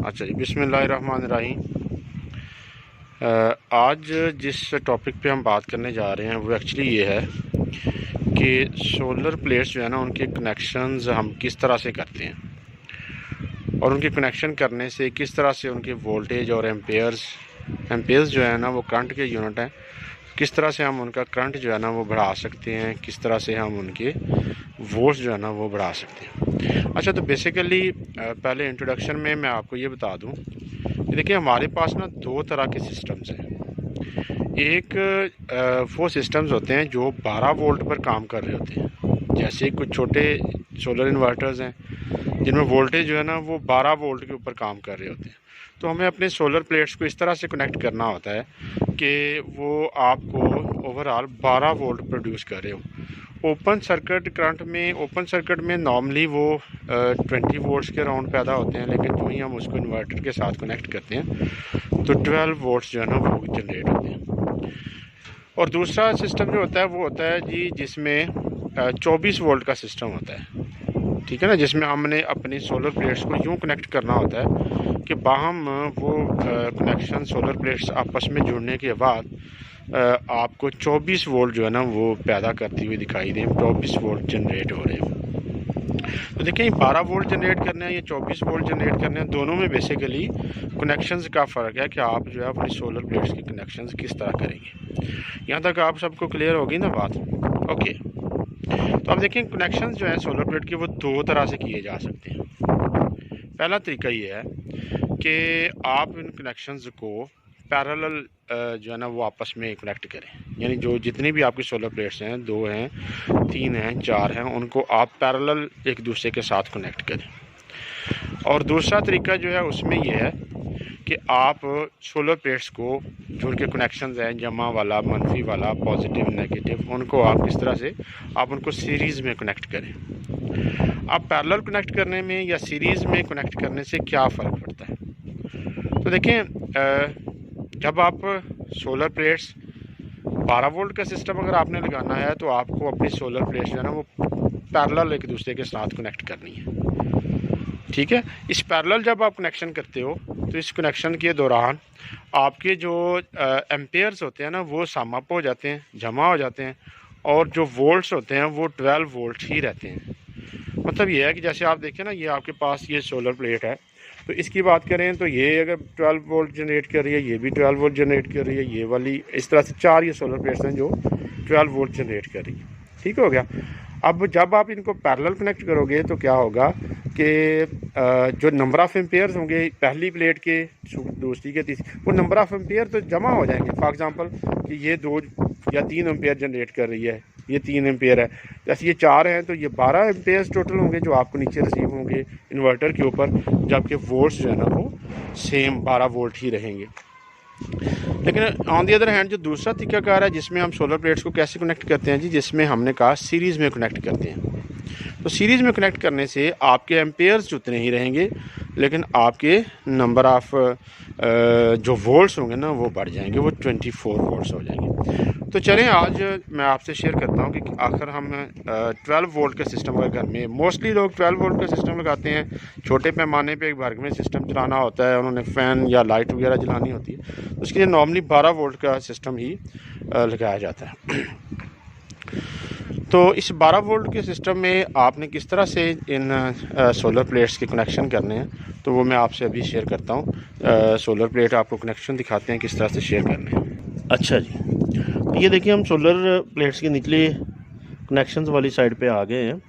अच्छा जी, बिस्मिल्लाहिर्रहमानिर्रहीम। आज जिस टॉपिक पे हम बात करने जा रहे हैं वो एक्चुअली ये है कि सोलर प्लेट्स जो है ना, उनके कनेक्शंस हम किस तरह से करते हैं और उनके कनेक्शन करने से किस तरह से उनके वोल्टेज और एम्पेयर्स जो है ना, वो करंट के यूनिट हैं, किस तरह से हम उनका करंट जो है ना वो बढ़ा सकते हैं, किस तरह से हम उनके वोल्ट्स जो है ना वो बढ़ा सकते हैं। अच्छा, तो बेसिकली पहले इंट्रोडक्शन में मैं आपको ये बता दूं कि देखिए, हमारे पास ना दो तरह के सिस्टम्स हैं। एक वो सिस्टम्स होते हैं जो 12 वोल्ट पर काम कर रहे होते हैं, जैसे कुछ छोटे सोलर इन्वर्टर्स हैं जिनमें वोल्टेज जो है ना वो 12 वोल्ट के ऊपर काम कर रहे होते हैं। तो हमें अपने सोलर प्लेट्स को इस तरह से कनेक्ट करना होता है कि वो आपको ओवरऑल 12 वोल्ट प्रोड्यूस कर रहे हो। ओपन सर्किट में नॉर्मली वो 20 वोल्ट्स के अराउंड पैदा होते हैं, लेकिन जो ही हम उसको इन्वर्टर के साथ कनेक्ट करते हैं तो 12 वोल्ट्स जो है ना वो जनरेट होते हैं। और दूसरा सिस्टम जो होता है वो होता है जी, जिसमें 24 वोल्ट का सिस्टम होता है, ठीक है ना, जिसमें हमने अपनी सोलर प्लेट्स को यूँ कनेक्ट करना होता है कि बाहम वो कनेक्शन सोलर प्लेट्स आपस में जुड़ने के बाद आपको 24 वोल्ट जो है ना वो पैदा करती हुई दिखाई दें, 24 वोल्ट जनरेट हो रहे हैं। तो देखिए, 12 वोल्ट जनरेट करने हैं या 24 वोल्ट जनरेट करने हैं, दोनों में बेसिकली कनेक्शंस का फ़र्क है कि आप जो है अपनी सोलर प्लेट्स के कनेक्शंस किस तरह करेंगे। यहाँ तक आप सबको क्लियर होगी ना बात? ओके। तो अब देखिए, कनेक्शंस जो है सोलर प्लेट के वो दो तरह से किए जा सकते हैं। पहला तरीका ये है कि आप इन कनेक्शंस को पैरेलल जो है ना वो आपस में कनेक्ट करें, यानी जो जितनी भी आपकी सोलर प्लेट्स हैं, 2 हैं, 3 हैं, 4 हैं, उनको आप पैरेलल एक दूसरे के साथ कनेक्ट करें। और दूसरा तरीका जो है उसमें यह है कि आप सोलर प्लेट्स को जो उनके कनेक्शंस हैं, जमा वाला, मनफी वाला, पॉजिटिव, नेगेटिव, उनको आप किस तरह से आप उनको सीरीज़ में कनेक्ट करें। आप पैरेलल कनेक्ट करने में या सीरीज़ में कनेक्ट करने से क्या फ़र्क पड़ता है? तो देखें, जब आप सोलर प्लेट्स 12 वोल्ट का सिस्टम अगर आपने लगाना है तो आपको अपनी सोलर प्लेट्स जो है ना वो पैरेलल एक दूसरे के साथ कनेक्ट करनी है, ठीक है। इस पैरेलल जब आप कनेक्शन करते हो तो इस कनेक्शन के दौरान आपके जो एम्पेयर्स होते हैं ना वो सम अप हो जाते हैं, जमा हो जाते हैं, और जो वोल्ट्स होते हैं वो 12 वोल्ट ही रहते हैं। मतलब ये है कि जैसे आप देखें ना, ये आपके पास ये सोलर प्लेट है, तो इसकी बात करें तो ये अगर 12 वोल्ट जनरेट कर रही है, ये भी 12 वोल्ट जनरेट कर रही है, ये वाली, इस तरह से 4 ये सोलर प्लेट्स हैं जो 12 वोल्ट जनरेट कर रही है। ठीक हो गया। अब जब आप इनको पैरेलल कनेक्ट करोगे तो क्या होगा कि जो नंबर ऑफ़ एम्पेयर्स होंगे पहली प्लेट के, दूसरी के, तीसरी, वो नंबर ऑफ़ एम्पेयर तो जमा हो जाएंगे। फॉर एग्जांपल कि ये 2 या 3 एम्पेयर जनरेट कर रही है, ये 3 एम्पेयर है, जैसे ये 4 हैं तो ये 12 एम्पेयर्स टोटल होंगे जो आपको नीचे रिसीव होंगे इन्वर्टर के ऊपर, जबकि वोल्ट्स जो है ना वो सेम 12 वोल्ट ही रहेंगे। लेकिन ऑन दी अदर हैंड जो दूसरा तरीकाकार है जिसमें हम सोलर प्लेट्स को कैसे कनेक्ट करते हैं जी, जिसमें हमने कहा सीरीज़ में कनेक्ट करते हैं। तो सीरीज़ में कनेक्ट करने से आपके एम्पेयर्स उतने ही रहेंगे, लेकिन आपके नंबर ऑफ़ जो वोल्ट्स होंगे ना वो बढ़ जाएंगे, वो 24 वोल्ट्स हो जाएंगे। तो चलें, आज मैं आपसे शेयर करता हूँ कि आखिर हम 12 वोल्ट का सिस्टम अगर घर में, मोस्टली लोग 12 वोल्ट का सिस्टम लगाते हैं, छोटे पैमाने पे एक घर में सिस्टम चलाना होता है, उन्होंने फ़ैन या लाइट वगैरह जलानी होती है, तो उसके लिए नॉर्मली 12 वोल्ट का सिस्टम ही लगाया जाता है। तो इस 12 वोल्ट के सिस्टम में आपने किस तरह से इन सोलर प्लेट्स के कनेक्शन करने हैं, तो वो मैं आपसे अभी शेयर करता हूँ। सोलर प्लेट आपको कनेक्शन दिखाते हैं किस तरह से शेयर करने हैं। अच्छा जी, तो ये देखिए, हम सोलर प्लेट्स के निचले कनेक्शंस वाली साइड पे आ गए हैं।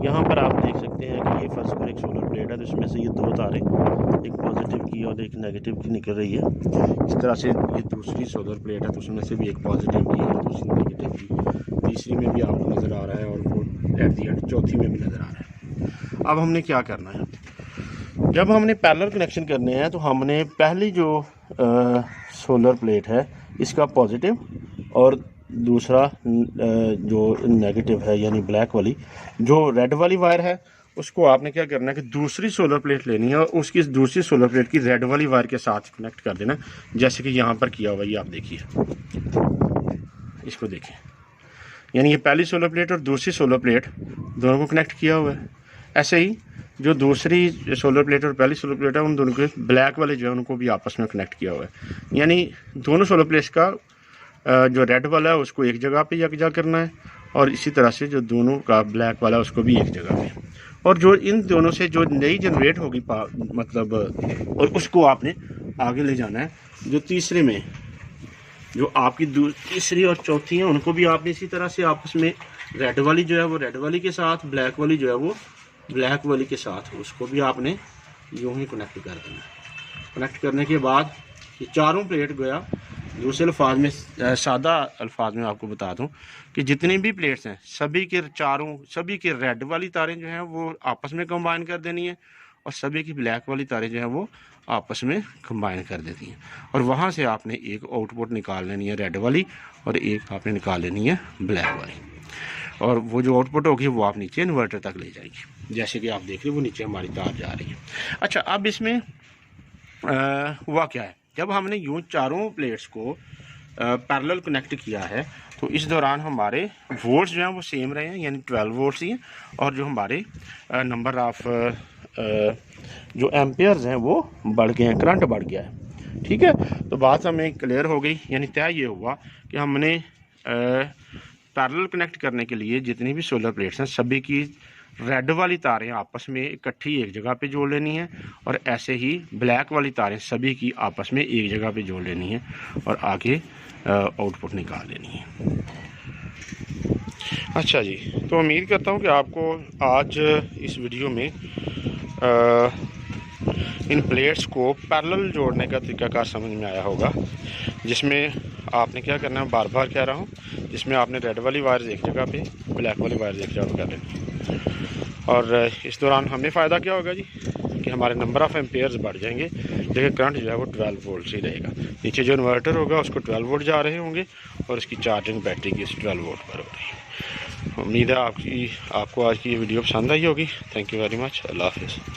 यहाँ पर आप देख सकते हैं कि ये फर्स्ट पर एक सोलर प्लेट है, तो इसमें से ये 2 तारें, एक पॉजिटिव की और एक नेगेटिव की निकल रही है। इस तरह से ये दूसरी सोलर प्लेट है, तो उसमें से भी एक पॉजिटिव की और दूसरी नेगेटिव की, तीसरी में भी आपको नज़र आ रहा है और वो एट दी एंड चौथी में भी नज़र आ रहा है। अब हमने क्या करना है, जब हमने पैरेलल कनेक्शन करने हैं तो हमने पहली जो सोलर प्लेट है इसका पॉजिटिव और दूसरा जो नेगेटिव है यानी ब्लैक वाली, जो रेड वाली वायर है, उसको आपने क्या करना है कि दूसरी सोलर प्लेट लेनी है और उसकी दूसरी सोलर प्लेट की रेड वाली वायर के साथ कनेक्ट कर देना, जैसे कि यहाँ पर किया हुआ है। ये आप देखिए, इसको देखें, यानी ये पहली सोलर प्लेट और दूसरी सोलर प्लेट दोनों को कनेक्ट किया हुआ है। ऐसे ही जो दूसरी सोलर प्लेट और पहली सोलर प्लेट है उन दोनों के ब्लैक वाले जो है उनको भी आपस में कनेक्ट किया हुआ है। यानी दोनों सोलर प्लेट्स का जो रेड वाला है उसको एक जगह पे यकजा करना है, और इसी तरह से जो दोनों का ब्लैक वाला है उसको भी एक जगह पे, और जो इन दोनों से जो नई जनरेट होगी मतलब और उसको आपने आगे ले जाना है। जो तीसरे में जो आपकी तीसरी और चौथी है उनको भी आपने इसी तरह से आपस में रेड वाली जो है वो रेड वाली के साथ, ब्लैक वाली जो है वो ब्लैक वाली के साथ, उसको भी आपने यूँ ही कनेक्ट कर देना है। कनेक्ट करने के बाद ये चारों प्लेट गया। दूसरे अल्फाज में, सादा अल्फाज में आपको बता दूं कि जितनी भी प्लेट्स हैं सभी के रेड वाली तारें जो हैं वो आपस में कंबाइन कर देनी है, और सभी की ब्लैक वाली तारें जो हैं वो आपस में कंबाइन कर देती हैं। और वहाँ से आपने एक आउटपुट निकाल लेनी है रेड वाली, और एक आपने निकाल लेनी है ब्लैक वाली, और वो जो आउटपुट होगी वो आप नीचे इन्वर्टर तक ले जाएगी। जैसे कि आप देख रहे हैं वो नीचे हमारी तार जा रही है। अच्छा, अब इसमें हुआ क्या है, जब हमने यूँ चारों प्लेट्स को पैरेलल कनेक्ट किया है तो इस दौरान हमारे वोल्ट्स जो हैं वो सेम रहे हैं, यानी 12 वोल्ट्स ही हैं, और जो हमारे नंबर ऑफ जो एम्पेयर्स हैं वो बढ़ गए हैं, करंट बढ़ गया है। ठीक है, तो बात हमें क्लियर हो गई। यानी तय ये हुआ कि हमने पैरेलल कनेक्ट करने के लिए जितनी भी सोलर प्लेट्स हैं सभी की रेड वाली तारें आपस में इकट्ठी एक जगह पे जोड़ लेनी है, और ऐसे ही ब्लैक वाली तारें सभी की आपस में एक जगह पे जोड़ लेनी है, और आगे आउटपुट निकाल लेनी है। अच्छा जी, तो उम्मीद करता हूँ कि आपको आज इस वीडियो में इन प्लेट्स को पैरेलल जोड़ने का तरीकाकार समझ में आया होगा, जिसमें आपने क्या करना है, बार बार कह रहा हूँ, जिसमें आपने रेड वाली वायर्स एक जगह पे, ब्लैक वाली वायर्स एक जगह कर लेनी है। और इस दौरान हमें फ़ायदा क्या होगा जी, कि हमारे नंबर ऑफ़ एम्पेयर्स बढ़ जाएंगे, लेकिन करंट जो है वो 12 वोल्ट ही रहेगा। नीचे जो इन्वर्टर होगा उसको 12 वोल्ट जा रहे होंगे, और इसकी चार्जिंग बैटरी की इस 12 वोल्ट पर हो रही है। उम्मीद है आपको आज की ये वीडियो पसंद आई होगी। Thank you very much. अल्लाह हाफ़िज़।